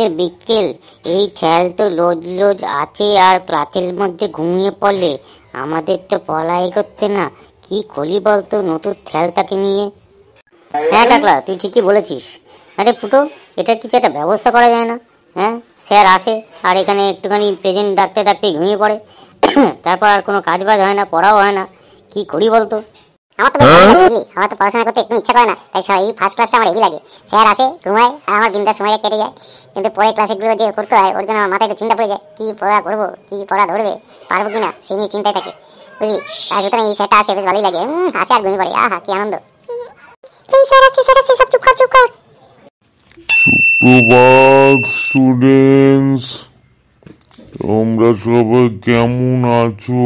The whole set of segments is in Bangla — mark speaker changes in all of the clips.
Speaker 1: যে বিকেল, এই ছেল তো রোজ রোজ আছে আর ক্লাসের মধ্যে ঘুমিয়ে পড়লে আমাদের তো পড়াই করতে না, কি করি বলতো নতুন ছেলটাকে নিয়ে। হ্যাঁ টাকলা, তুই ঠিকই বলেছিস। আরে ফুটো, এটা কিছু একটা ব্যবস্থা করা যায় না? হ্যাঁ, স্যার আসে আর এখানে একটুখানি প্রেজেন্ট ডাকতে ডাকতে ঘুমিয়ে পড়ে, তারপর আর কোনো কাজ বাজ হয় না, পড়াও হয় না, কি করি বলতো?
Speaker 2: আমার তো পড়াশোনা করতে একটু ইচ্ছা করে না, তাই এই ফার্স্ট ক্লাসে আমার হেভি লাগে। স্যার আসে, ঘুমায়, আর আমার বিন্দাস সময় কেটে যায়। কিন্তু পরে ক্লাসেগুলো যে করতে হয় ওর জন্য আমার মাথায় একটু চিন্তা পড়ে যায়, কি পড়া করবো, কি পড়া ধরবে, পারবো কিনা সেই নিয়ে চিন্তায় থাকে, বুঝলি। আর সুতরাং এই স্যারটা আসে বেশ ভালোই লাগে, আসে আর ঘুমিয়ে পড়ে, আহা কি আনন্দ। এই স্যার আসে, সব চুপ কর, চুপ কর।
Speaker 3: সুপ্রভাত স্টুডেন্টস, তোমরা সবাই কেমন আছো?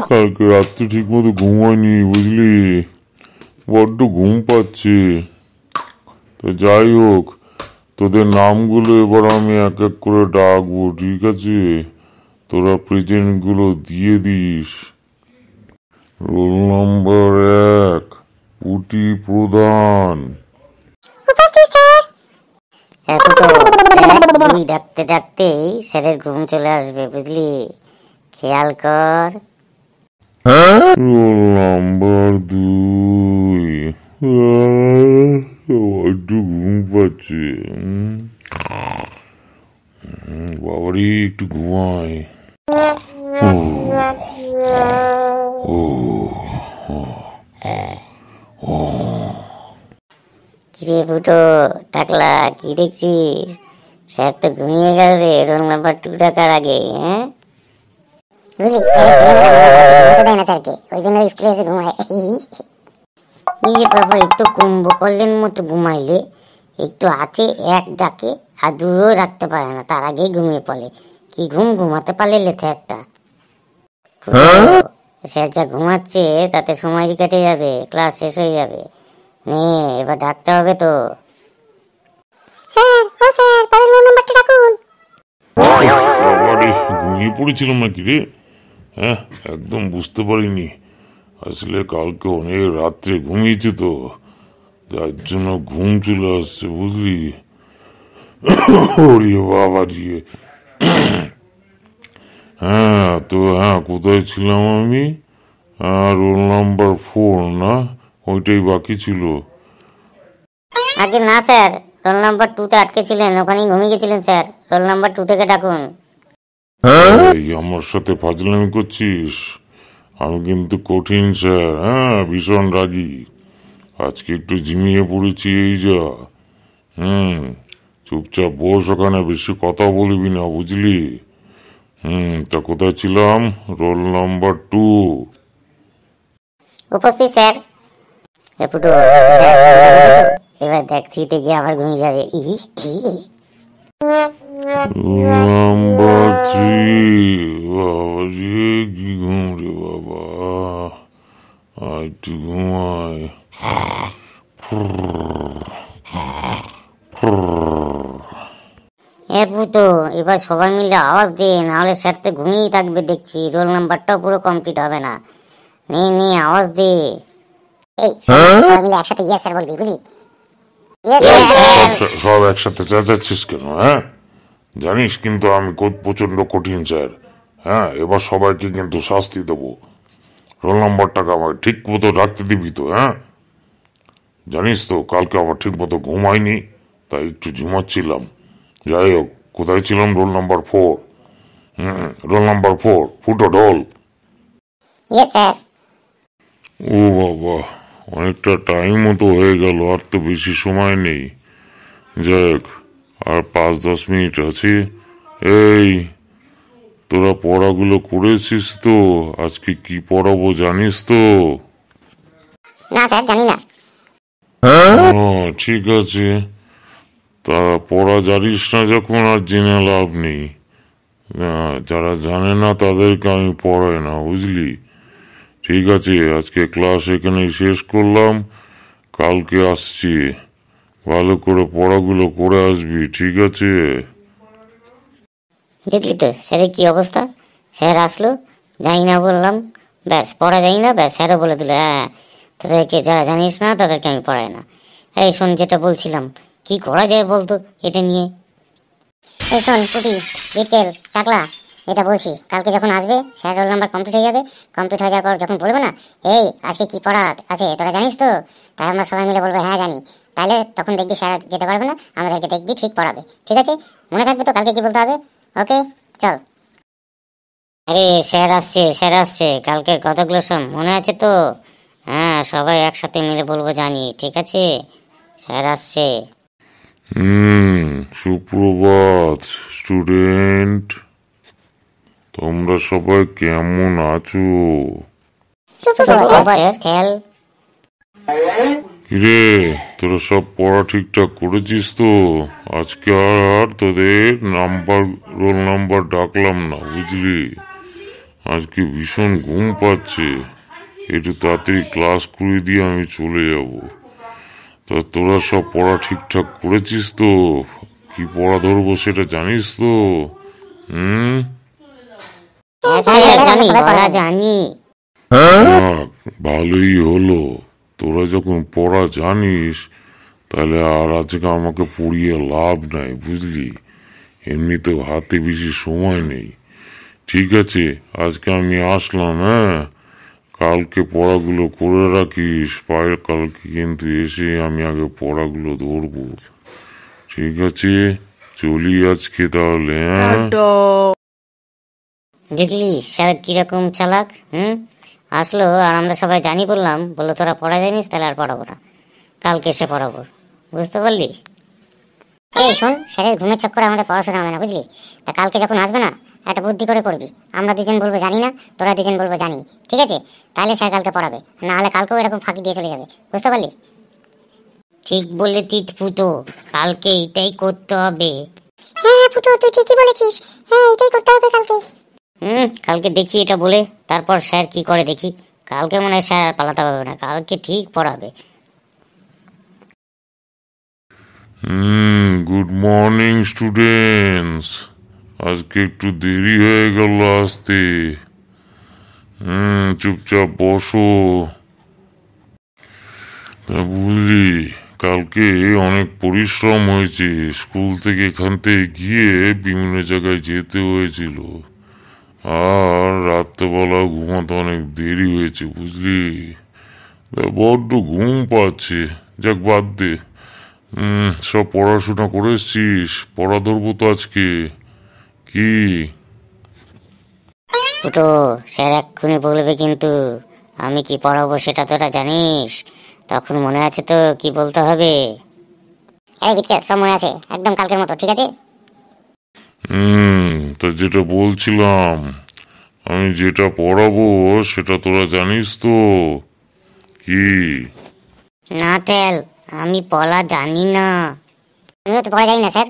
Speaker 3: কালকে রাত্রে ঠিক মতো ঘুমায়নি, বুঝলি, বড্ড ঘুম পাচ্ছে। তো যাই হোক, তোদের নামগুলো এবার আমি এক এক করে ডাকবো, ঠিক আছে? তোরা প্রেজেন্ট গুলো দিয়ে দিস। রোল নম্বর 1 পুটি প্রধান।
Speaker 1: তুই ডাকতে ডাকতেই স্যারের ঘুম চলে আসবে, বুঝলি, খেয়াল কর।
Speaker 3: রোল নাম্বার 2, একটু ঘুম পাচ্ছে, বাবারি একটু ঘুমায়।
Speaker 1: কিরে ফুটো, টাকলা, কি দেখছিস? স্যার তো ঘুমিয়ে গেল রে, রোল নাম্বার 2 ডাকার আগে। হ্যাঁ, বাবা একটু কুম্ভকর্ণের মতো ঘুমাইলে, একটু হাতে এক ডাকে আর দূরেও রাখতে পারে না, তার আগেই ঘুমিয়ে পড়ে। কি ঘুমাতে পারলে লেথে একটা। স্যার যা ঘুমাচ্ছে তাতে সময় কেটে যাবে, ক্লাস শেষ হয়ে যাবে। নে, এবার ডাকতে হবে তো।
Speaker 3: ঘুমিয়ে পড়েছিলাম নাকি রে? হ্যাঁ, একদম বুঝতে পারিনি। আসলে কালকে অনেক রাত্রে ঘুমিয়েছি তো, যার জন্য ঘুম চলে আসছে, বুঝলি। ওরে বাবা দিয়ে। হ্যাঁ তো, কোথায় ছিলাম আমি? রোল নাম্বার 4 না, ওইটাই বাকি ছিল।
Speaker 1: আগে না স্যার, রোল নাম্বার 2 তে আটকে ছিলেন, ওখানেই ঘুমিয়ে গেছিলেন স্যার। রোল নাম্বার 2 থেকে ডাকুন।
Speaker 3: আমার সাথে ফাজলামি করছিস? আমি কিন্তু কঠিন স্যার, ভীষণ রাগী। আজকে একটু ঝিমিয়ে পড়েছি, এই যা। চুপচাপ বস ওখানে, বেশি কথা বলবি না, বুঝলি। তা কোথায় ছিলাম? Roll number 2।
Speaker 1: উপস্থিত স্যার। এবার দেখ, 3 তে গিয়ে আবার ঘুমিয়ে যাবে।
Speaker 3: নাম্বার 3, বাবা রে কি ঘুম রে বাবা, একটু ঘুমায়।
Speaker 1: ভূতো, এবার সবাই মিলে আওয়াজ দে, নাহলে স্যার তো ঘুমিয়েই থাকবে দেখছি, রোল নাম্বারটাও পুরো কমপ্লিট হবে না। নে আওয়াজ দে।
Speaker 2: এই সবাই মিলে একসাথে ইয়েস স্যার বলবি, বুঝলি।
Speaker 3: সব একসাথে চেঁচাচ্ছিস কেন? জানিস কিন্তু আমি প্রচন্ড কঠিন স্যার। এবার সবাইকে কিন্তু শাস্তি দেবো। রোল নাম্বারটাকে আমার ঠিক মতো রাখতে দিবি তো? জানিস তো কালকে আবার ঠিক মতো ঘুমাইনি, তাই একটু ঝুমাচ্ছিলাম। যাই হোক, কোথায় ছিলাম? Roll number 4। রোল নাম্বার 4, ফুটো ঢোল। ও বাবা, অনেকটা টাইম মতো হয়ে গেল, আর তো বেশি সময় নেই। যাক, আর 5-10 মিনিট আছে। এই, তোরা পড়াগুলো করেছিস তো? আজকে কি পড়াবো জানিস তো?
Speaker 2: না স্যার, জানি না।
Speaker 3: ঠিক আছে, তা পড়া জানিস না যখন আর জেনে লাভ নেই। যারা জানে না তাদেরকে আমি পড়াই না, বুঝলি। ঠিক আছে, আজকে ক্লাস এখানেই শেষ করলাম, কালকে আসছি। ভালো করে পড়াগুলো করে আসবি, ঠিক আছে?
Speaker 1: দেখলি তো স্যারের কি অবস্থা। স্যার আসলো, জানি না বললাম, ব্যাস পড়া জানি না, ব্যাস স্যারও বলে দিল। তোদেরকে যারা জানিস না তাদেরকে আমি পড়াই না। এই শোন, যেটা বলছিলাম, কি করা যায় বলতো এটা নিয়ে?
Speaker 2: এই শোন পুটি, বিটকেল, টাকলা, যেটা বলছি, কালকে যখন আসবে স্যার রোল নাম্বার কমপ্লিট হয়ে যাবে। কমপ্লিট হয়ে যাওয়ার পর যখন বলবো না, এই আজকে কি পড়া আছে তোরা জানিস তো, তাই আমরা সবাই মিলে বলবো হ্যাঁ জানি। তাহলে তখন দেখবি স্যার যেতে পারবে না, আমাদেরকে দেখবি ঠিক পড়াবে। ঠিক আছে? মনে থাকবে তো কালকে কি বলতে হবে? ওকে, চল।
Speaker 1: আরে স্যার আসছে, স্যার আসছে, কালকের কথাগুলো শোন, মনে আছে তো? হ্যাঁ, সবাই একসাথে মিলে বলবো জানি। ঠিক আছে, স্যার আসছে।
Speaker 3: সুপ্রভাত স্টুডেন্ট, তোমরা সবাই কেমন আছো?
Speaker 1: স্যার খেল।
Speaker 3: কিরে, তোরা সব পড়া ঠিকঠাক করেছিস তো? আজকে আর তোদের রোল নাম্বার ডাকলাম না, বুঝলি? আজকে ভীষণ ঘুম পাচ্ছে, একটু তাড়াতাড়ি ক্লাস করে দিয়ে আমি চলে যাব। তা তোরা সব পড়া ঠিকঠাক করেছিস তো? কি পড়া ধরবো সেটা জানিস তো? হুম,
Speaker 1: জানি, পড়া জানি।
Speaker 3: যাক, ভালোই হলো। তোরা যখন পড়া জানিস তাহলে আর আজকে আমাকে পড়িয়ে লাভ নাই, বুঝলি? এমনিতেও হাতে বেশি সময় নেই। ঠিক আছে, আজকে আমি আসলাম। হ্যাঁ, কালকে পড়াগুলো করে রাখিস, কালকে কিন্তু এসে আমি আগে পড়াগুলো ধরবো। ঠিক আছে, চলি আজকে তাহলে। হ্যাঁ,
Speaker 1: দেখলি স্যার কিরকম চালাক? আসলো আর আমরা সবাই জানি বললাম, বললো তোরা পড়া জানিস, তাহলে আর পড়াবো না, কালকে এসে পড়াবো। বুঝতে পারলি?
Speaker 2: এই শোন, স্যারের ঘুমের চক্করে আমাদের পড়াশোনা হবে না, বুঝলি? তা কালকে যখন আসবে না, একটা বুদ্ধি করে করবি। আমরা দুজন বলবো জানি না, তোরা দুজন বলবো জানি। ঠিক আছে? তাহলে স্যার কালকে পড়াবে, না হলে কালকেও এরকম ফাঁকি দিয়ে চলে যাবে। বুঝতে পারলি?
Speaker 1: ঠিক বলে তিত ফুটো, কালকে এটাই করতে হবে।
Speaker 2: হ্যাঁ ফুটো, তুই ঠিকই বলেছিস। হ্যাঁ, এটাই করতে হবে কালকে।
Speaker 1: কালকে দেখি এটা বলে, তারপর স্যার কি করে দেখি। কালকে মনে হয় স্যার আর পালাতে পারবে না, কালকে ঠিক পড়াবে।
Speaker 3: Good morning students. আজকে একটু দেরি হয়ে গেল আসতে। চুপচাপ বসো। তা বুঝলি, কালকে অনেক পরিশ্রম হয়েছে। স্কুল থেকে এখান থেকে গিয়ে বিভিন্ন জায়গায় যেতে হয়েছিল, আর রাত্রেবেলা ঘুমাতে অনেক দেরি হয়েছে, বুঝলি? তা বড্ড ঘুম পাচ্ছে। যাক, বাদ দে। সব পড়াশোনা করে এসছিস? পড়া ধরবো তো আজকে। কি?
Speaker 1: ফুটো, স্যার এক্ষুনি বলবে কিন্তু আমি কি পড়াবো সেটা তোরা জানিস। তখন মনে আছে তো কি বলতে হবে?
Speaker 2: এই বিটকেল, সব মনে আছে, একদম কালকের মতো। ঠিক আছে?
Speaker 3: তা যেটা বলছিলাম, আমি যেটা পড়াবো সেটা তোরা জানিস তো? কি?
Speaker 1: না তেল, আমি পড়া জানি না।
Speaker 2: আমিও তো পড়া জানি না স্যার।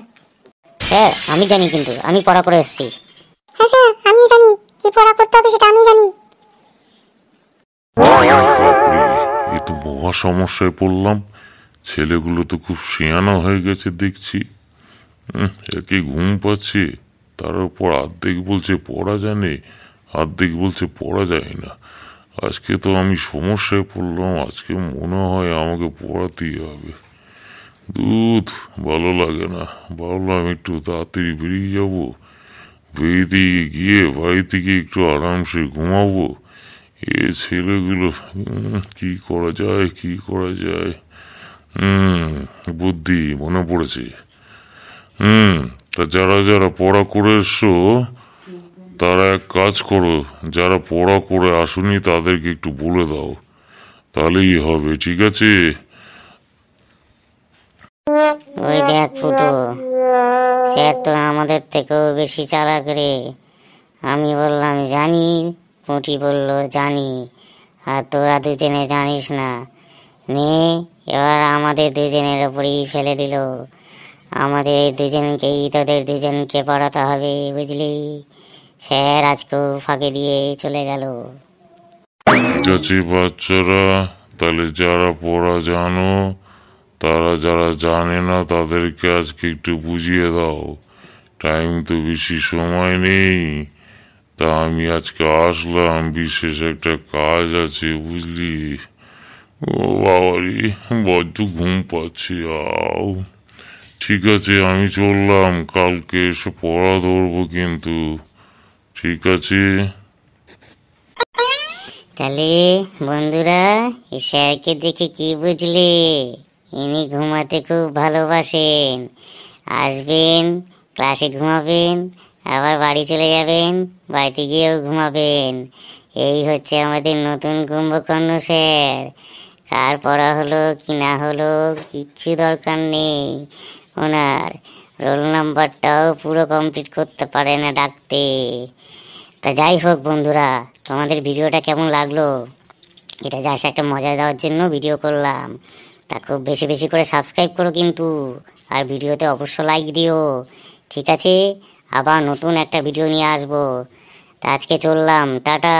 Speaker 1: স্যার আমি জানি, কিন্তু আমি পড়া করে এসেছি।
Speaker 2: হ্যাঁ স্যার, আমিও জানি কি পড়া করতে হবে, সেটা আমি জানি।
Speaker 3: বাপরে, এ তো মহা সমস্যায় পড়লাম। ছেলেগুলো তো খুব শিয়ানা হয়ে গেছে দেখছি। একে ঘুম পাচ্ছে, তার উপর অর্ধেক বলছে পড়া জানে, অর্ধেক বলছে পড়া যায় না। আজকে তো আমি সমস্যায় পড়লাম, আজকে মনে হয় আমাকে পড়াতেই হবে। দুধ ভালো লাগে না, ভাবলাম একটু তাড়াতাড়ি বেরিয়ে যাব, বেরিয়ে গিয়ে বাড়ি থেকে একটু আরামসে ঘুমাবো। এ ছেলেগুলো, কি করা যায়, কি করা যায়। বুদ্ধি মনে পড়েছে। তা যারা যারা পড়া করে এসছো তারা এক কাজ করো, যারা পড়া করে আসুনি তাদেরকে একটু বলে দাও, তাহলেই হবে। ঠিক আছে?
Speaker 1: ওই দেখ ফুটো, স্যার তো আমাদের থেকেও বেশি চালাক রে। আমি বললাম জানি, পুঁটি বলল জানি, আর তোরা দুজনে জানিস না। নে, এবার আমাদের দুজনের ওপরেই ফেলে দিল। আমাদের দুজনকেই তোদের দুজনকে পড়াতে হবে, বুঝলি? স্যার আজকেও ফাঁকে দিয়ে চলে গেল।
Speaker 3: ঠিক আছে বাচ্চারা, তাহলে যারা পড়া জানো, তারা যারা জানে না তাদেরকে আজকে একটু বুঝিয়ে দাও। টাইম তো বেশি সময় নেই। তা আমি আজকে আসলাম, বিশেষ একটা কাজ আছে, বুঝলি? ও বাবারি, বড্ড ঘুম পাচ্ছি। আও, ঠিক আছে, আমি চললাম, কালকে এসে পড়া ধরবো কিন্তু। ঠিক আছে।
Speaker 1: তাহলে বন্ধুরা, এই স্যারকে দেখে কি বুঝলে? ইনি ঘুমাতে খুব ভালোবাসেন। আসবেন, ক্লাসে ঘুমাবেন, আবার বাড়ি চলে যাবেন, বাড়িতে গিয়েও ঘুমাবেন। এই হচ্ছে আমাদের নতুন কুম্ভকর্ণ স্যার। কার পড়া হলো কি না হলো কিচ্ছু দরকার নেই ওনার। রোল নাম্বারটাও পুরো কমপ্লিট করতে পারে না ডাকতে। তা যাই হোক বন্ধুরা, তোমাদের ভিডিওটা কেমন লাগলো? এটা জাস্ট একটা মজা দেওয়ার জন্য ভিডিও করলাম। তা খুব বেশি বেশি করে সাবস্ক্রাইব করো কিন্তু, আর ভিডিওতে অবশ্য লাইক দিও। ঠিক আছে, আবার নতুন একটা ভিডিও নিয়ে আসবো। তা আজকে চললাম, টাটা।